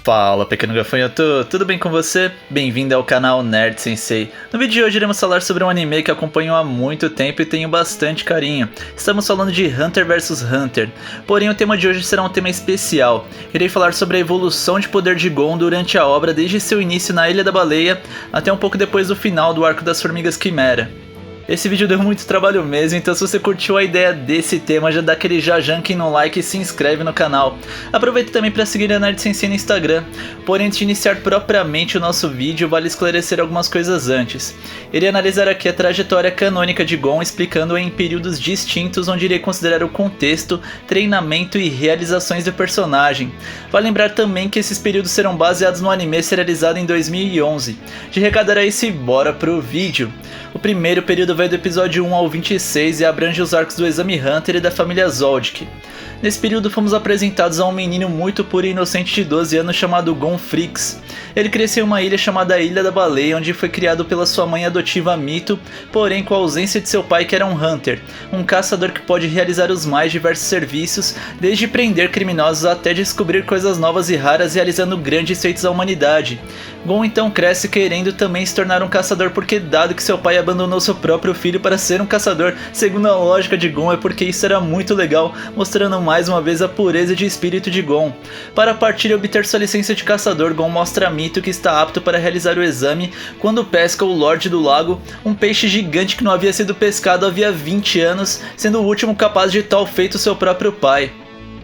Fala, pequeno gafanhoto, tudo bem com você? Bem-vindo ao canal Nerd Sensei. No vídeo de hoje iremos falar sobre um anime que acompanho há muito tempo e tenho bastante carinho. Estamos falando de Hunter vs Hunter, porém o tema de hoje será um tema especial. Irei falar sobre a evolução de poder de Gon durante a obra desde seu início na Ilha da Baleia até um pouco depois do final do arco das Formigas Quimera. Esse vídeo deu muito trabalho mesmo, então se você curtiu a ideia desse tema, já dá aquele jajanque no like e se inscreve no canal. Aproveita também para seguir a Nerd Sensei no Instagram. Porém, antes de iniciar propriamente o nosso vídeo, vale esclarecer algumas coisas antes. Irei analisar aqui a trajetória canônica de Gon, explicando-a em períodos distintos, onde irei considerar o contexto, treinamento e realizações do personagem. Vale lembrar também que esses períodos serão baseados no anime serializado em 2011. De recado era esse, bora pro vídeo. O primeiro período vai do episódio 1 ao 26 e abrange os arcos do Exame Hunter e da família Zoldyck. Nesse período fomos apresentados a um menino muito puro e inocente de 12 anos chamado Gon Freaks. Ele cresceu em uma ilha chamada Ilha da Baleia, onde foi criado pela sua mãe adotiva Mito, porém com a ausência de seu pai que era um Hunter, um caçador que pode realizar os mais diversos serviços, desde prender criminosos até descobrir coisas novas e raras, realizando grandes feitos à humanidade. Gon então cresce querendo também se tornar um caçador, porque dado que seu pai abandonou seu próprio filho para ser um caçador, segundo a lógica de Gon é porque isso era muito legal, mostrando mais uma vez a pureza de espírito de Gon. Para partir e obter sua licença de caçador, Gon mostra a Mito que está apto para realizar o exame quando pesca o Lorde do Lago, um peixe gigante que não havia sido pescado havia 20 anos, sendo o último capaz de tal feito seu próprio pai.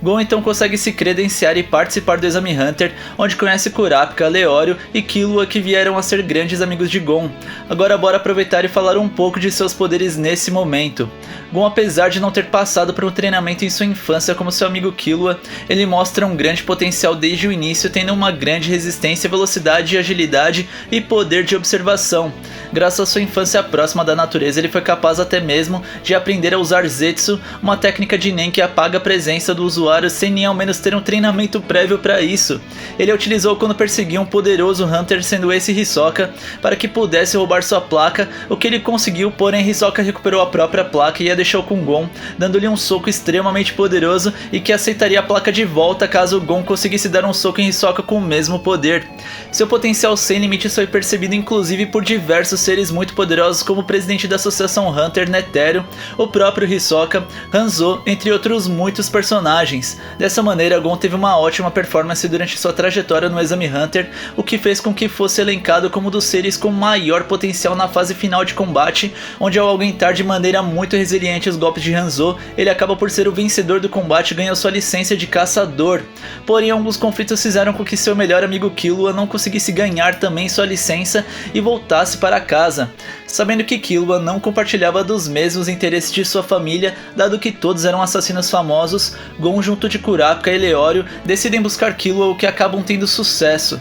Gon então consegue se credenciar e participar do Exame Hunter, onde conhece Kurapika, Leório e Killua, que vieram a ser grandes amigos de Gon. Agora bora aproveitar e falar um pouco de seus poderes nesse momento. Gon, apesar de não ter passado por um treinamento em sua infância como seu amigo Killua, ele mostra um grande potencial desde o início, tendo uma grande resistência, velocidade, agilidade e poder de observação. Graças à sua infância próxima da natureza, ele foi capaz até mesmo de aprender a usar Zetsu, uma técnica de Nen que apaga a presença do usuário sem nem ao menos ter um treinamento prévio para isso. Ele a utilizou quando perseguia um poderoso Hunter, sendo esse Hisoka, para que pudesse roubar sua placa, o que ele conseguiu, porém Hisoka recuperou a própria placa e a deixou com Gon, dando-lhe um soco extremamente poderoso e que aceitaria a placa de volta caso Gon conseguisse dar um soco em Hisoka com o mesmo poder. Seu potencial sem limites foi percebido inclusive por diversos seres muito poderosos como o presidente da Associação Hunter, Netero, o próprio Hisoka, Hanzo, entre outros muitos personagens. Dessa maneira, Gon teve uma ótima performance durante sua trajetória no Exame Hunter, o que fez com que fosse elencado como um dos seres com maior potencial na fase final de combate, onde ao aguentar de maneira muito resiliente os golpes de Hanzo, ele acaba por ser o vencedor do combate e ganhou sua licença de caçador. Porém, alguns conflitos fizeram com que seu melhor amigo Killua não conseguisse ganhar também sua licença e voltasse para casa. Sabendo que Killua não compartilhava dos mesmos interesses de sua família, dado que todos eram assassinos famosos, Gon junto de Kurapika e Leório decidem buscar Killua, o que acabam tendo sucesso.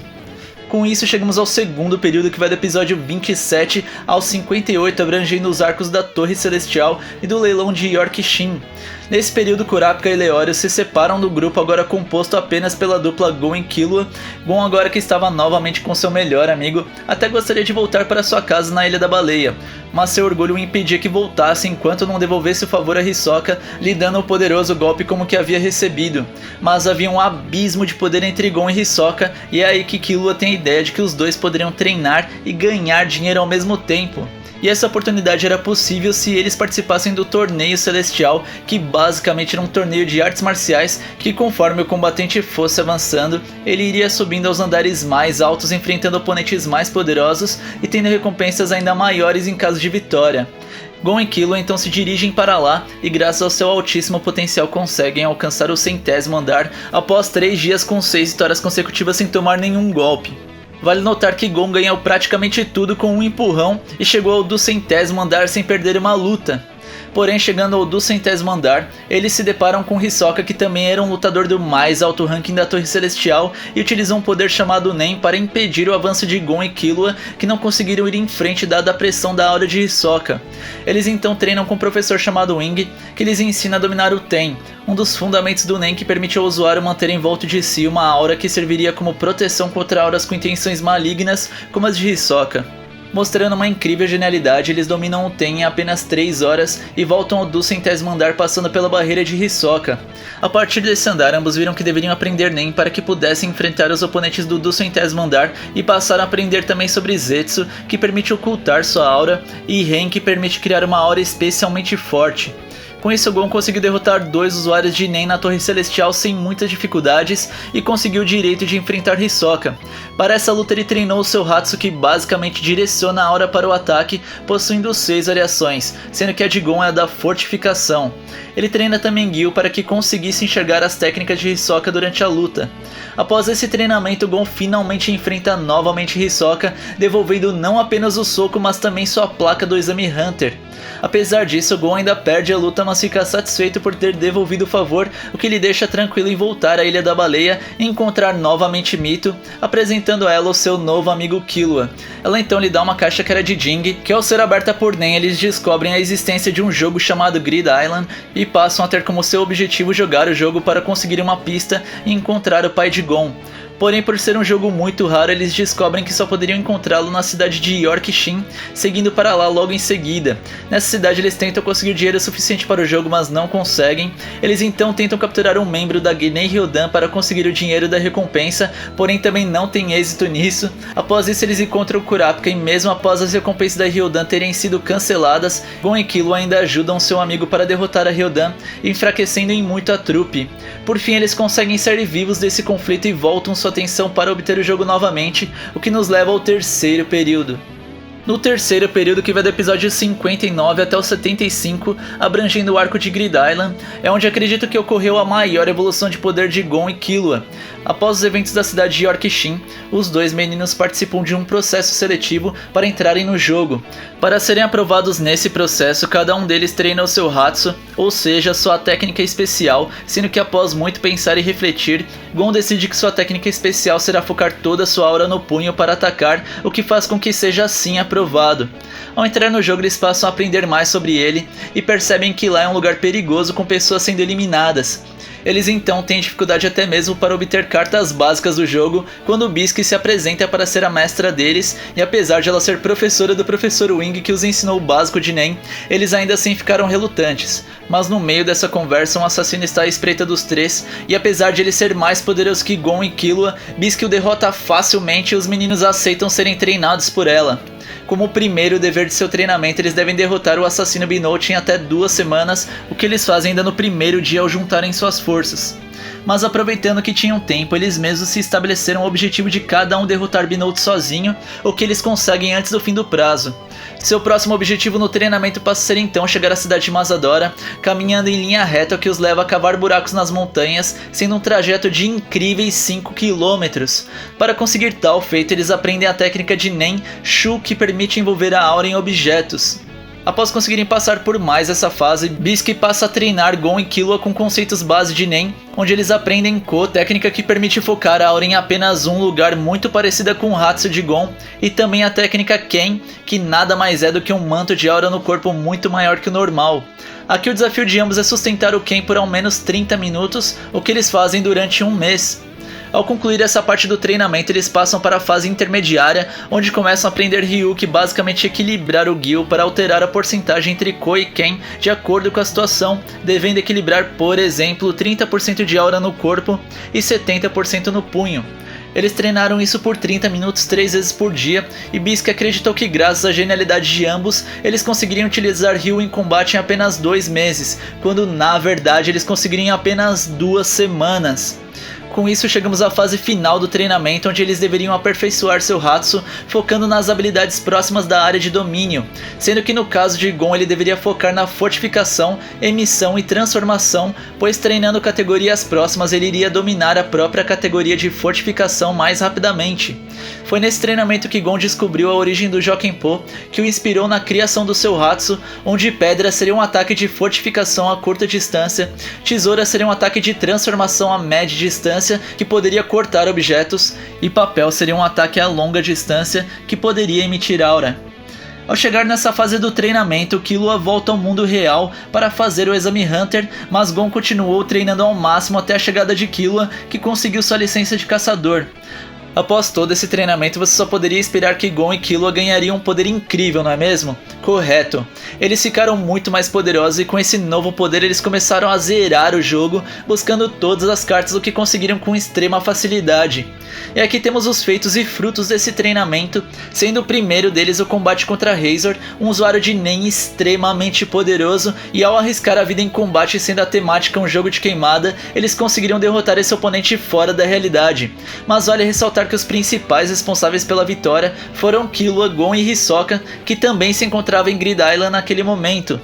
Com isso chegamos ao segundo período, que vai do episódio 27 ao 58, abrangendo os arcos da Torre Celestial e do leilão de York Shin. Nesse período, Kurapika e Leório se separam do grupo, agora composto apenas pela dupla Gon e Killua. Gon, agora que estava novamente com seu melhor amigo, até gostaria de voltar para sua casa na Ilha da Baleia, mas seu orgulho o impedia que voltasse enquanto não devolvesse o favor a Hisoka, lhe dando o poderoso golpe como que havia recebido. Mas havia um abismo de poder entre Gon e Hisoka, e é aí que Killua tem a ideia de que os dois poderiam treinar e ganhar dinheiro ao mesmo tempo. E essa oportunidade era possível se eles participassem do Torneio Celestial, que basicamente era um torneio de artes marciais que, conforme o combatente fosse avançando, ele iria subindo aos andares mais altos, enfrentando oponentes mais poderosos e tendo recompensas ainda maiores em caso de vitória. Gon e Killua então se dirigem para lá e, graças ao seu altíssimo potencial, conseguem alcançar o 100º andar após 3 dias com 6 vitórias consecutivas sem tomar nenhum golpe. Vale notar que Gon ganhou praticamente tudo com um empurrão e chegou ao do 100º andar sem perder uma luta. Porém, chegando ao do 100º andar, eles se deparam com Hisoka, que também era um lutador do mais alto ranking da Torre Celestial, e utilizou um poder chamado Nen para impedir o avanço de Gon e Killua, que não conseguiram ir em frente dada a pressão da aura de Hisoka. Eles então treinam com um professor chamado Wing, que lhes ensina a dominar o Ten, um dos fundamentos do Nen que permite ao usuário manter em volta de si uma aura que serviria como proteção contra auras com intenções malignas, como as de Hisoka. Mostrando uma incrível genialidade, eles dominam o Ten em apenas 3 horas e voltam ao 200º andar passando pela barreira de Hisoka. A partir desse andar, ambos viram que deveriam aprender Nen para que pudessem enfrentar os oponentes do 200º andar e passaram a aprender também sobre Zetsu, que permite ocultar sua aura, e Ren, que permite criar uma aura especialmente forte. Com isso, Gon conseguiu derrotar 2 usuários de Nen na Torre Celestial sem muitas dificuldades e conseguiu o direito de enfrentar Hisoka. Para essa luta ele treinou o seu Hatsu, que basicamente direciona a aura para o ataque, possuindo 6 variações, sendo que a de Gon é a da fortificação. Ele treina também Gil para que conseguisse enxergar as técnicas de Hisoka durante a luta. Após esse treinamento, Gon finalmente enfrenta novamente Hisoka, devolvendo não apenas o soco, mas também sua placa do Exame Hunter. Apesar disso, Gon ainda perde a luta, mas fica satisfeito por ter devolvido o favor, o que lhe deixa tranquilo em voltar à Ilha da Baleia e encontrar novamente Mito, apresentando a ela o seu novo amigo Killua. Ela então lhe dá uma caixa que era de Jing, que ao ser aberta por Nen, eles descobrem a existência de um jogo chamado Grid Island e passam a ter como seu objetivo jogar o jogo para conseguir uma pista e encontrar o pai de Gon. Porém, por ser um jogo muito raro, eles descobrem que só poderiam encontrá-lo na cidade de Yorkshire, seguindo para lá logo em seguida. Nessa cidade eles tentam conseguir dinheiro suficiente para o jogo, mas não conseguem. Eles então tentam capturar um membro da Genei Ryodan para conseguir o dinheiro da recompensa, porém também não tem êxito nisso. Após isso eles encontram o Kurapika e mesmo após as recompensas da Ryodan terem sido canceladas, Gon e Killua ainda ajudam seu amigo para derrotar a Ryodan, enfraquecendo em muito a trupe. Por fim eles conseguem sair vivos desse conflito e voltam sua atenção para obter o jogo novamente, o que nos leva ao terceiro período. No terceiro período, que vai do episódio 59 até o 75, abrangendo o arco de Grid Island, é onde acredito que ocorreu a maior evolução de poder de Gon e Killua. Após os eventos da cidade de Yorkshire, os dois meninos participam de um processo seletivo para entrarem no jogo. Para serem aprovados nesse processo, cada um deles treina o seu Hatsu, ou seja, sua técnica especial, sendo que após muito pensar e refletir, Gon decide que sua técnica especial será focar toda a sua aura no punho para atacar, o que faz com que seja assim aprovado. Ao entrar no jogo eles passam a aprender mais sobre ele e percebem que lá é um lugar perigoso com pessoas sendo eliminadas. Eles então têm dificuldade até mesmo para obter cartas básicas do jogo quando Bisque se apresenta para ser a mestra deles, e apesar de ela ser professora do professor Wing que os ensinou o básico de Nen, eles ainda assim ficaram relutantes. Mas no meio dessa conversa um assassino está à espreita dos três, e apesar de ele ser mais poderoso que Gon e Killua, Bisque o derrota facilmente e os meninos aceitam serem treinados por ela. Como primeiro dever de seu treinamento, eles devem derrotar o assassino Binote em até 2 semanas, o que eles fazem ainda no primeiro dia ao juntarem suas forças. Mas aproveitando que tinham tempo, eles mesmos se estabeleceram o objetivo de cada um derrotar Binote sozinho, o que eles conseguem antes do fim do prazo. Seu próximo objetivo no treinamento passa a ser então chegar à cidade de Mazadora, caminhando em linha reta, o que os leva a cavar buracos nas montanhas, sendo um trajeto de incríveis 5 km. Para conseguir tal feito, eles aprendem a técnica de Nen Shu, que permite envolver a aura em objetos. Após conseguirem passar por mais essa fase, Bisque passa a treinar Gon e Killua com conceitos base de Nen, onde eles aprendem Ko, técnica que permite focar a aura em apenas um lugar, muito parecida com o Hatsu de Gon, e também a técnica Ken, que nada mais é do que um manto de aura no corpo muito maior que o normal. Aqui o desafio de ambos é sustentar o Ken por ao menos 30 minutos, o que eles fazem durante um mês. Ao concluir essa parte do treinamento, eles passam para a fase intermediária, onde começam a aprender Ryu, que basicamente equilibrar o Gil para alterar a porcentagem entre Ko e Ken de acordo com a situação, devendo equilibrar, por exemplo, 30% de aura no corpo e 70% no punho. Eles treinaram isso por 30 minutos 3 vezes por dia, e Bisque acreditou que graças à genialidade de ambos, eles conseguiriam utilizar Ryu em combate em apenas 2 meses, quando na verdade eles conseguiriam em apenas 2 semanas. Com isso chegamos à fase final do treinamento, onde eles deveriam aperfeiçoar seu Hatsu, focando nas habilidades próximas da área de domínio, sendo que no caso de Gon ele deveria focar na fortificação, emissão e transformação, pois treinando categorias próximas ele iria dominar a própria categoria de fortificação mais rapidamente. Foi nesse treinamento que Gon descobriu a origem do Jokenpo, que o inspirou na criação do seu Hatsu, onde pedra seria um ataque de fortificação a curta distância, tesoura seria um ataque de transformação a média distância, que poderia cortar objetos, e papel seria um ataque a longa distância, que poderia emitir aura. Ao chegar nessa fase do treinamento, Killua volta ao mundo real para fazer o Exame Hunter, mas Gon continuou treinando ao máximo até a chegada de Killua, que conseguiu sua licença de caçador. Após todo esse treinamento, você só poderia esperar que Gon e Killua ganhariam um poder incrível, não é mesmo? Correto. Eles ficaram muito mais poderosos e com esse novo poder eles começaram a zerar o jogo, buscando todas as cartas, o que conseguiram com extrema facilidade. E aqui temos os feitos e frutos desse treinamento, sendo o primeiro deles o combate contra Razor, um usuário de Nen extremamente poderoso, e ao arriscar a vida em combate sendo a temática um jogo de queimada, eles conseguiram derrotar esse oponente fora da realidade. Mas vale ressaltar que os principais responsáveis pela vitória foram Killua, Gon e Hisoka, que também se encontravam em Grid Island naquele momento.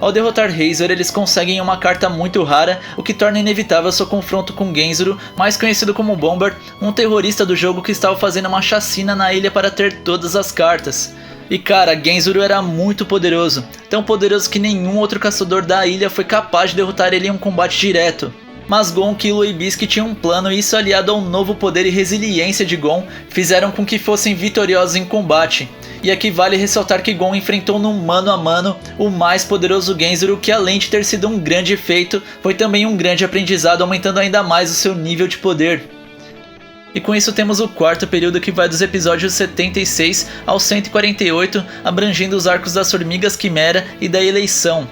Ao derrotar Razor, eles conseguem uma carta muito rara, o que torna inevitável seu confronto com Genzuru, mais conhecido como Bomber, um terrorista do jogo que estava fazendo uma chacina na ilha para ter todas as cartas. E cara, Genzuru era muito poderoso, tão poderoso que nenhum outro caçador da ilha foi capaz de derrotar ele em um combate direto. Mas Gon, Killua e Bisque tinham um plano e isso, aliado ao novo poder e resiliência de Gon, fizeram com que fossem vitoriosos em combate. E aqui vale ressaltar que Gon enfrentou no mano a mano o mais poderoso Genzuru, que além de ter sido um grande feito, foi também um grande aprendizado, aumentando ainda mais o seu nível de poder. E com isso temos o quarto período, que vai dos episódios 76 ao 148, abrangendo os arcos das Formigas Quimera e da eleição.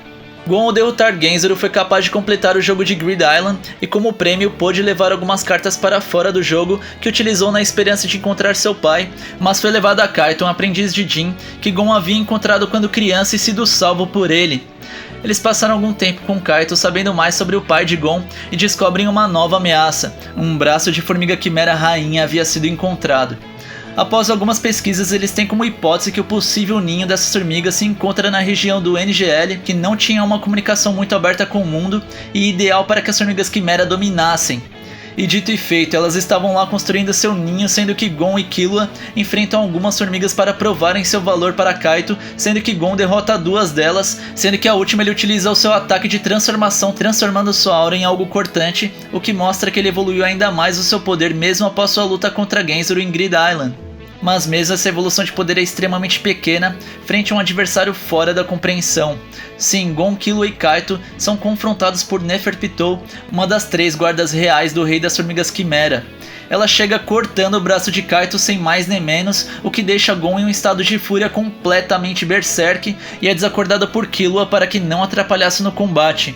Gon, ao derrotar Genzuru, foi capaz de completar o jogo de Grid Island e como prêmio pôde levar algumas cartas para fora do jogo que utilizou na esperança de encontrar seu pai, mas foi levado a Kaito, um aprendiz de Jin, que Gon havia encontrado quando criança e sido salvo por ele. Eles passaram algum tempo com Kaito sabendo mais sobre o pai de Gon e descobrem uma nova ameaça, um braço de formiga quimera rainha havia sido encontrado. Após algumas pesquisas, eles têm como hipótese que o possível ninho dessas formigas se encontra na região do NGL, que não tinha uma comunicação muito aberta com o mundo e ideal para que as formigas quimera dominassem. E dito e feito, elas estavam lá construindo seu ninho, sendo que Gon e Killua enfrentam algumas formigas para provarem seu valor para Kaito, sendo que Gon derrota duas delas, sendo que a última ele utiliza o seu ataque de transformação, transformando sua aura em algo cortante, o que mostra que ele evoluiu ainda mais o seu poder mesmo após sua luta contra Genzuru em Grid Island. Mas mesmo essa evolução de poder é extremamente pequena frente a um adversário fora da compreensão. Sim, Gon, Killua e Kaito são confrontados por Neferpitou, uma das 3 guardas reais do Rei das Formigas Quimera. Ela chega cortando o braço de Kaito sem mais nem menos, o que deixa Gon em um estado de fúria completamente berserk e é desacordada por Killua para que não atrapalhasse no combate.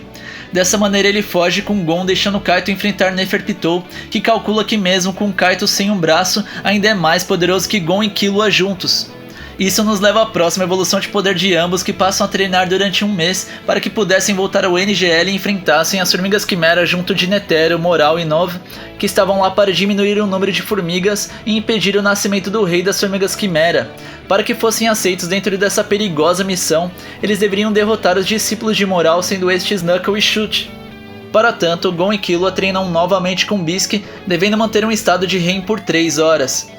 Dessa maneira ele foge com Gon, deixando Kaito enfrentar Neferpitou, que calcula que mesmo com Kaito sem um braço, ainda é mais poderoso que Gon e Killua juntos. Isso nos leva à próxima evolução de poder de ambos, que passam a treinar durante um mês para que pudessem voltar ao NGL e enfrentassem as formigas quimera junto de Netero, Moral e Nova, que estavam lá para diminuir o número de formigas e impedir o nascimento do Rei das Formigas Quimera. Para que fossem aceitos dentro dessa perigosa missão, eles deveriam derrotar os discípulos de Moral, sendo estes Knuckle e Chute. Para tanto, Gon e Killua treinam novamente com Bisque, devendo manter um estado de REM por 3 horas.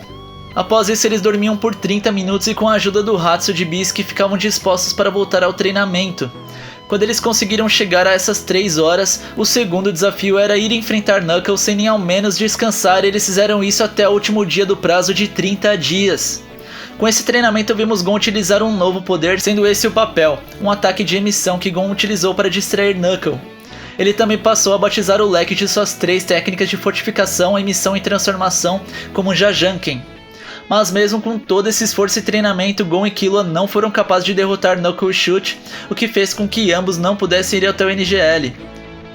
Após isso, eles dormiam por 30 minutos e com a ajuda do Hatsu de Bisque ficavam dispostos para voltar ao treinamento. Quando eles conseguiram chegar a essas 3 horas, o segundo desafio era ir enfrentar Knuckles sem nem ao menos descansar, e eles fizeram isso até o último dia do prazo de 30 dias. Com esse treinamento vimos Gon utilizar um novo poder, sendo esse o papel, um ataque de emissão que Gon utilizou para distrair Knuckle. Ele também passou a batizar o leque de suas 3 técnicas de fortificação, emissão e transformação como Jajanken. Mas mesmo com todo esse esforço e treinamento, Gon e Killua não foram capazes de derrotar Knuckle e Chute, o que fez com que ambos não pudessem ir até o NGL.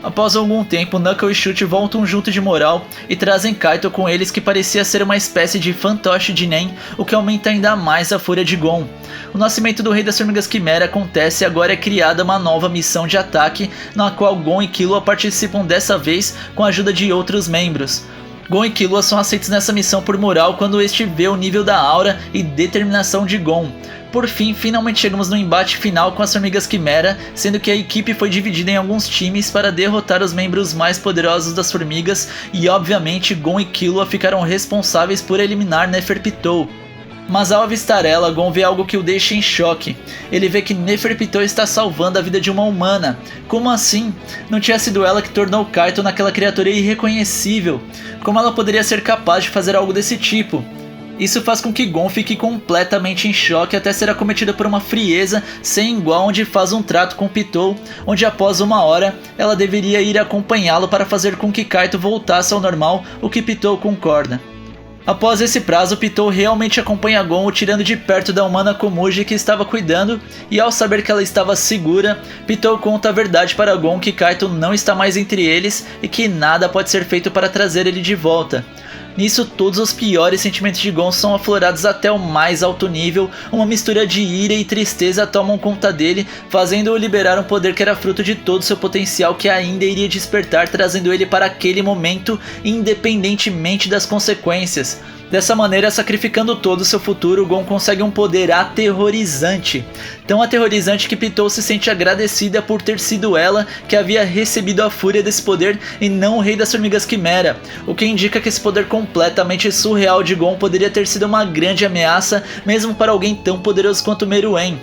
Após algum tempo, Knuckle e Chute voltam junto de Moral e trazem Kaito com eles, que parecia ser uma espécie de fantoche de Nen, o que aumenta ainda mais a fúria de Gon. O nascimento do Rei das Formigas Quimera acontece e agora é criada uma nova missão de ataque, na qual Gon e Killua participam dessa vez com a ajuda de outros membros. Gon e Killua são aceitos nessa missão por Moral quando este vê o nível da aura e determinação de Gon. Por fim, finalmente chegamos no embate final com as Formigas Quimera, sendo que a equipe foi dividida em alguns times para derrotar os membros mais poderosos das formigas e obviamente Gon e Killua ficaram responsáveis por eliminar Neferpitou. Mas ao avistar ela, Gon vê algo que o deixa em choque. Ele vê que Neferpitou está salvando a vida de uma humana. Como assim? Não tinha sido ela que tornou Kaito naquela criatura irreconhecível? Como ela poderia ser capaz de fazer algo desse tipo? Isso faz com que Gon fique completamente em choque até ser acometida por uma frieza sem igual, onde faz um trato com Pitou, onde após 1 hora ela deveria ir acompanhá-lo para fazer com que Kaito voltasse ao normal, o que Pitou concorda. Após esse prazo, Pitou realmente acompanha Gon, tirando de perto da humana Komuji que estava cuidando, e ao saber que ela estava segura, Pitou conta a verdade para Gon que Kaito não está mais entre eles e que nada pode ser feito para trazer ele de volta. Nisso, todos os piores sentimentos de Gon são aflorados até o mais alto nível, uma mistura de ira e tristeza tomam conta dele, fazendo-o liberar um poder que era fruto de todo seu potencial que ainda iria despertar, trazendo ele para aquele momento, independentemente das consequências. Dessa maneira, sacrificando todo o seu futuro, Gon consegue um poder aterrorizante. Tão aterrorizante que Pitou se sente agradecida por ter sido ela que havia recebido a fúria desse poder e não o Rei das Formigas Quimera, o que indica que esse poder completamente surreal de Gon poderia ter sido uma grande ameaça mesmo para alguém tão poderoso quanto Meruem.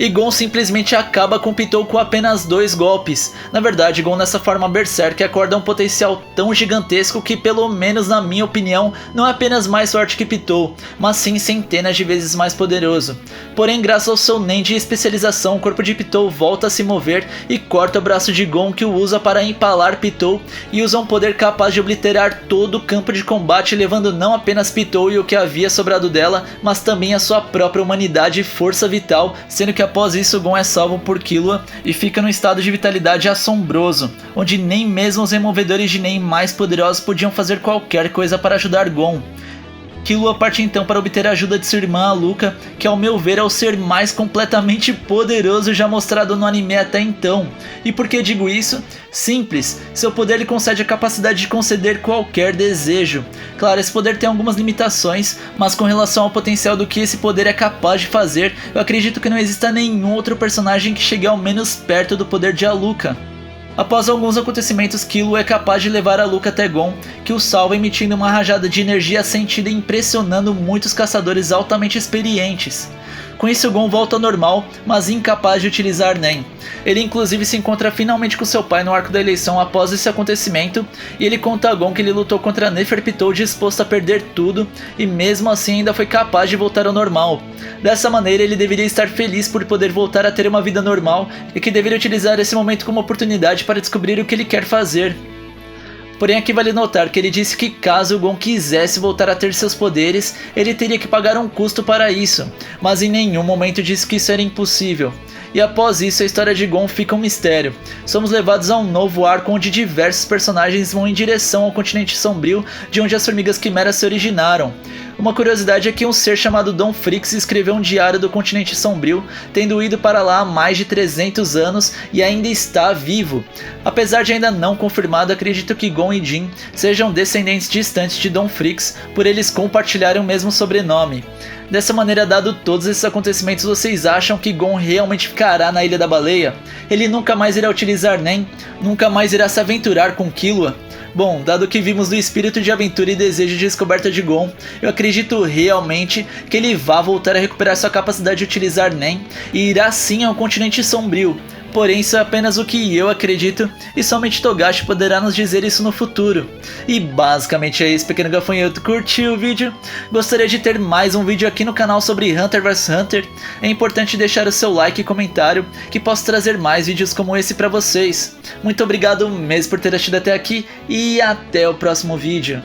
E Gon simplesmente acaba com Pitou com apenas 2 golpes. Na verdade, Gon nessa forma Berserk acorda um potencial tão gigantesco que, pelo menos na minha opinião, não é apenas mais forte que Pitou, mas sim centenas de vezes mais poderoso. Porém, graças ao seu Nen de especialização, o corpo de Pitou volta a se mover e corta o braço de Gon, que o usa para empalar Pitou e usa um poder capaz de obliterar todo o campo de combate, levando não apenas Pitou e o que havia sobrado dela, mas também a sua própria humanidade e força vital, sendo que após isso, Gon é salvo por Killua e fica num estado de vitalidade assombroso, onde nem mesmo os removedores de Nen mais poderosos podiam fazer qualquer coisa para ajudar Gon. Killua parte então para obter a ajuda de sua irmã Alluka, que ao meu ver é o ser mais completamente poderoso já mostrado no anime até então. E por que digo isso? Simples, seu poder lhe concede a capacidade de conceder qualquer desejo. Claro, esse poder tem algumas limitações, mas com relação ao potencial do que esse poder é capaz de fazer, eu acredito que não exista nenhum outro personagem que chegue ao menos perto do poder de Alluka. Após alguns acontecimentos, Killua é capaz de levar Alluka até Gon, que o salva emitindo uma rajada de energia sentida e impressionando muitos caçadores altamente experientes. Com isso, Gon volta ao normal, mas incapaz de utilizar Nen. Ele inclusive se encontra finalmente com seu pai no arco da eleição após esse acontecimento, e ele conta a Gon que ele lutou contra Neferpitou disposto a perder tudo, e mesmo assim ainda foi capaz de voltar ao normal. Dessa maneira, ele deveria estar feliz por poder voltar a ter uma vida normal, e que deveria utilizar esse momento como oportunidade para descobrir o que ele quer fazer. Porém, aqui vale notar que ele disse que caso Gon quisesse voltar a ter seus poderes, ele teria que pagar um custo para isso, mas em nenhum momento disse que isso era impossível. E após isso, a história de Gon fica um mistério. Somos levados a um novo arco onde diversos personagens vão em direção ao continente sombrio, de onde as formigas quimeras se originaram. Uma curiosidade é que um ser chamado Don Fricks escreveu um diário do continente sombrio, tendo ido para lá há mais de 300 anos e ainda está vivo. Apesar de ainda não confirmado, acredito que Gon e Jin sejam descendentes distantes de Don Fricks, por eles compartilharem o mesmo sobrenome. Dessa maneira, dado todos esses acontecimentos, vocês acham que Gon realmente ficará na Ilha da Baleia? Ele nunca mais irá utilizar Nen? Nunca mais irá se aventurar com Killua? Bom, dado que vimos do espírito de aventura e desejo de descoberta de Gon, eu acredito realmente que ele vá voltar a recuperar sua capacidade de utilizar Nen e irá sim ao continente sombrio. Porém, isso é apenas o que eu acredito e somente Togashi poderá nos dizer isso no futuro. E basicamente é isso, pequeno gafanhoto. Curtiu o vídeo? Gostaria de ter mais um vídeo aqui no canal sobre Hunter vs Hunter? É importante deixar o seu like e comentário, que posso trazer mais vídeos como esse pra vocês. Muito obrigado mesmo por ter assistido até aqui e até o próximo vídeo.